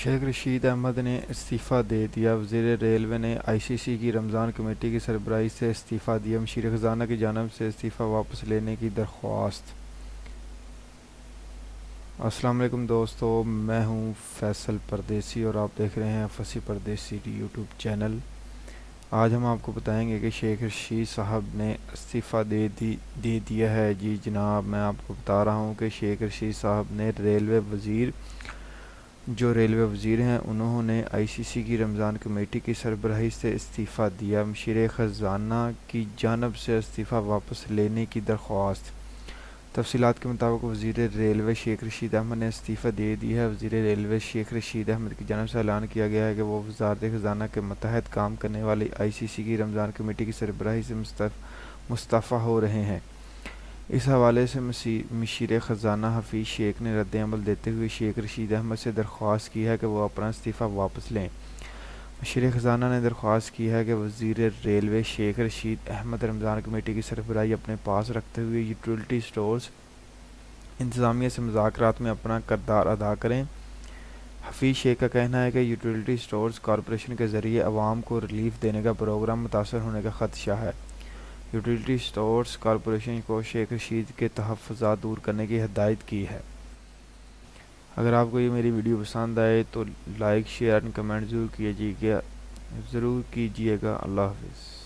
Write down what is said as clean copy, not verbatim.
شیخ رشید احمد نے استعفیٰ دے دیا۔ وزیر ریلوے نے آئی سی سی کی رمضان کمیٹی کی سربراہی سے استعفیٰ دیا۔ مشیر خزانہ کی جانب سے استعفیٰ واپس لینے کی درخواست۔ السلام علیکم دوستو، میں ہوں فیصل پردیسی اور آپ دیکھ رہے ہیں فصیح پردیسی یوٹیوب چینل۔ آج ہم آپ کو بتائیں گے کہ شیخ رشید صاحب نے استعفیٰ دے دیا ہے۔ جی جناب، میں آپ کو بتا رہا ہوں کہ شیخ رشید صاحب نے ریلوے وزیر ہیں، انہوں نے آئی سی سی کی رمضان کمیٹی کی سربراہی سے استعفیٰ دیا۔ مشیر خزانہ کی جانب سے استعفیٰ واپس لینے کی درخواست۔ تفصیلات کے مطابق وزیر ریلوے شیخ رشید احمد نے استعفیٰ دے دی ہے۔ وزیر ریلوے شیخ رشید احمد کی جانب سے اعلان کیا گیا ہے کہ وہ وزارت خزانہ کے متحد کام کرنے والی آئی سی سی کی رمضان کمیٹی کی سربراہی سے مستعفی ہو رہے ہیں۔ اس حوالے سے مشیر خزانہ حفیظ شیخ نے رد عمل دیتے ہوئے شیخ رشید احمد سے درخواست کی ہے کہ وہ اپنا استعفیٰ واپس لیں۔ مشیر خزانہ نے درخواست کی ہے کہ وزیر ریلوے شیخ رشید احمد رمضان کمیٹی کی سربراہی اپنے پاس رکھتے ہوئے یوٹیلٹی سٹورز انتظامیہ سے مذاکرات میں اپنا کردار ادا کریں۔ حفیظ شیخ کا کہنا ہے کہ یوٹیلٹی سٹورز کارپوریشن کے ذریعے عوام کو ریلیف دینے کا پروگرام متاثر ہونے کا خدشہ ہے۔ یوٹیلٹی سٹورز کارپوریشن کو شیخ رشید کے تحفظات دور کرنے کی ہدایت کی ہے۔ اگر آپ کو یہ میری ویڈیو پسند آئے تو لائک، شیئر اور کمنٹ ضرور کیجیے گا۔ اللہ حافظ۔